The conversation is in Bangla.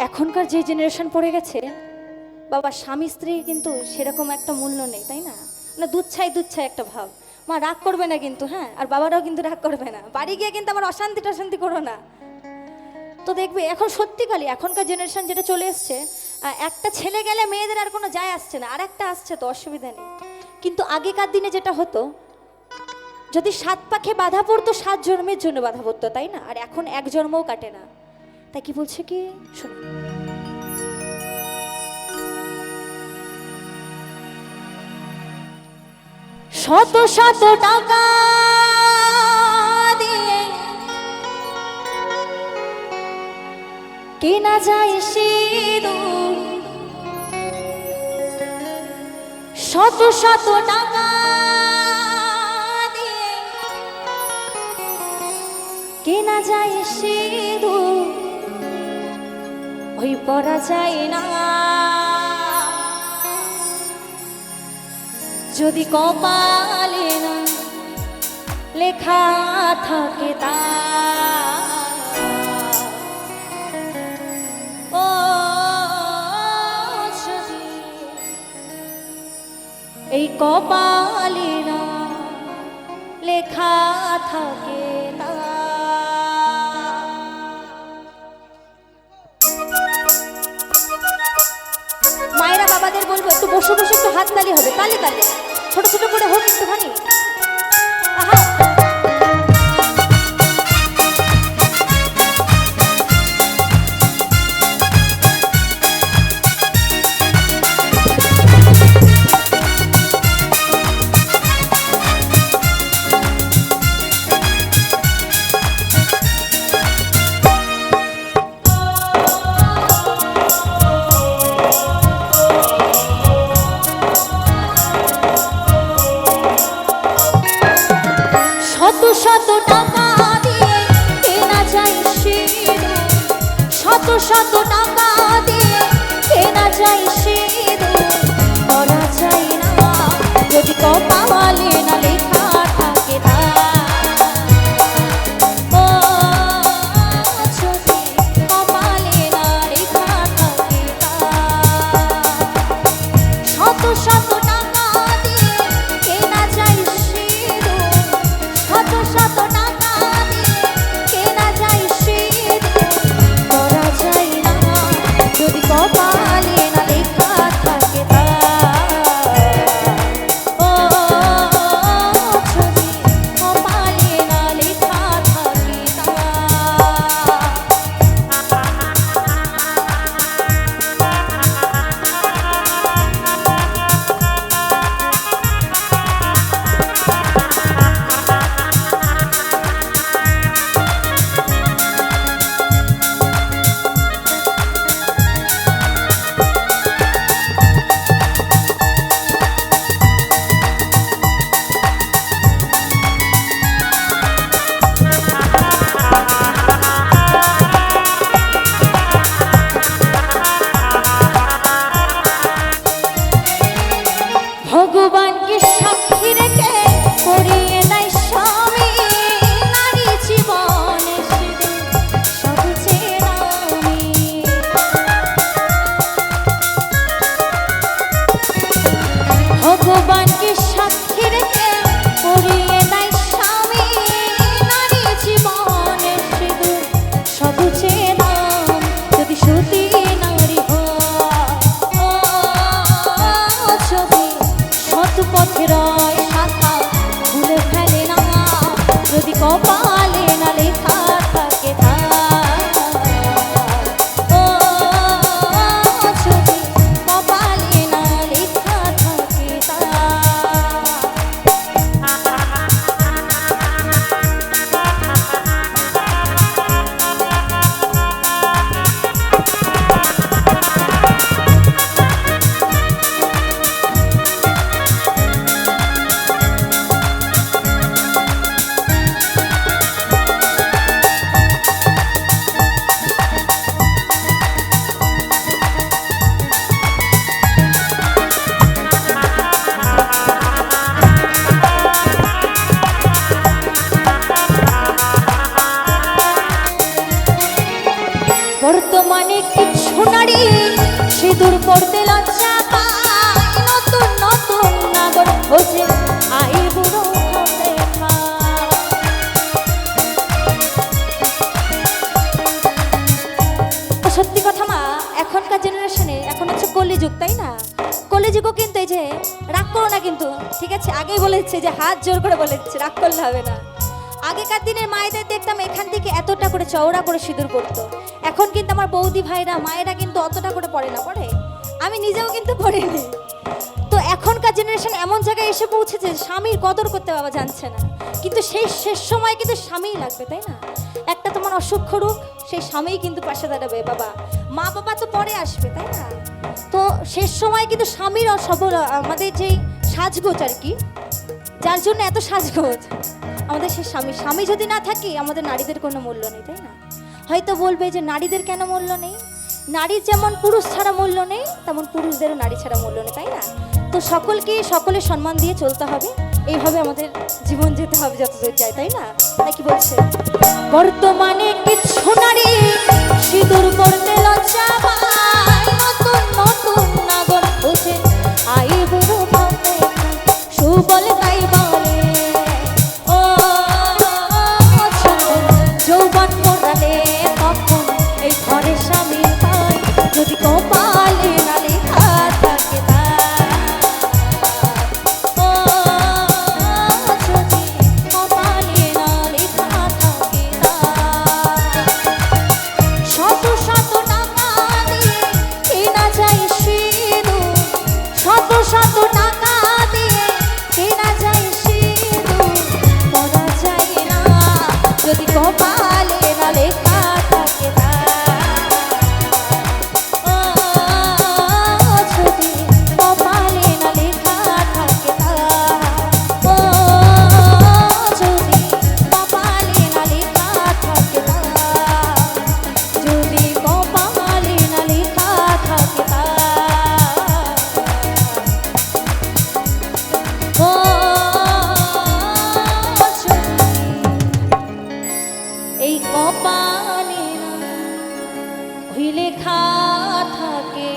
এখনকার যে জেনারেশন পড়ে গেছে বাবা, স্বামী স্ত্রী কিন্তু সেরকম একটা মূল্য নেই, তাই না? না, দুচ্ছাই দুচ্ছাই একটা ভাব। মা রাগ করবে না কিন্তু, হ্যাঁ, আর বাবারাও কিন্তু রাগ করবে না, বাড়ি গিয়ে কিন্তু আমার অশান্তি টশান্তি করো না। তো দেখবে এখন সত্যিকারই এখনকার জেনারেশন যেটা চলে এসছে, একটা ছেলে গেলে মেয়েদের আর কোনো যায় আসছে না, আর একটা আসছে তো অসুবিধা নেই। কিন্তু আগেকার দিনে যেটা হতো, যদি 7 পাখে বাধা পড়তো 7 জন্মের জন্য বাধা পড়তো, তাই না? আর এখন এক জন্মও কাটে না। তাই কি বলছে কি শোনো, শত শত টাকা দিয়ে কেনা যায় সিঁদুর, শত শত টাকা দিয়ে কেনা যায় সিঁদুর, ওই পরা যায় না যদি কপালে না লেখা থাকে তা। ও যদি এই কপালে না লেখা থাকে তা। মায়েরা বাবাদের বলবো একটু বসে বসে একটু হাত তালি হবে, তালে তালে ছোট ছোট করে হোক একটুখানি। আহা, শত শত টাকা দিয়ে কেনা যায় সিঁদুর, শত শত টাকা দিয়ে কেনা যায় সিঁদুর, করা যায় না যদি কপালে না লেখা থাকে তা। ও যদি কপালে না লেখা থাকে তা। শত শত টাকা দিয়ে কেনা যায় সিঁদুর, শত শত টাকা দিয়ে কেনা যায় সিঁদুর, করা যায় না আগেই বলেছে যে হাত জোর করে বলেছে, রাগ করলে হবে না। আগেকার দিনের মায়েদের দেখতাম এখান থেকে এতটা করে চওড়া করে সিঁদুর পরতো। এখন কিন্তু আমার বৌদি ভাইরা মায়েরা কিন্তু অতটা করে পড়ে না, পড়ে। আমি নিজেও কিন্তু পড়িনি। তো এখনকার জেনারেশন এমন জায়গায় এসে পৌঁছেছে স্বামীর কদর করতে বাবা জানছে না, কিন্তু সেই শেষ সময় কিন্তু স্বামীই লাগবে, তাই না? একটা তোমার অসুখ রোগ, সেই স্বামীই কিন্তু পাশে দাঁড়াবে বাবা। মা বাবা তো পরে আসবে, তাই না? তো শেষ সময় কিন্তু স্বামীর সবল আমাদের যেই সাজগোজ আর কি, যার জন্য এত সাজগোজ আমাদের সে স্বামী। স্বামী যদি না থাকি আমাদের নারীদের কোনো মূল্য নেই, তাই না? হয়তো বলবে যে নারীদের কেন মূল্য নেই? নারীর যেমন পুরুষ ছাড়া মূল্য নেই, তেমন পুরুষদেরও নারী ছাড়া মূল্য নেই, তাই না? তো সকলকে সকলের সম্মান দিয়ে চলতে হবে, এইভাবে আমাদের জীবন যেতে হবে যতদূর যায়, তাই না? তাই কি বলছে, বর্তমানে কিছু নারী সিঁদুর পড়তে লজ্জা পায়, নতুন নতুন নাগর বুঝে আই বুড়ো পাবে সুবল তাই বলে, ও যৌবন মোড়ালে তখন এই ঘরে স্বামী পায়, যদি কপালে না লেখা থাকে তা, ও যদি কপালে না লেখা থাকে তা, শত শত টাকা দিয়ে কেনা যায় সিঁদুর, শত শত টাকা দিয়ে কেনা যায় সিঁদুর, পরা যায় না যদি কপালে না লেখা থাকে তা, ও যদি কপালে না লেখা থাকে তা, ও যদি কপালে না লেখা থাকে তা, যদি কপালে না লেখা থাকে তা, ও এই কপালে না ওই লেখা থাকে।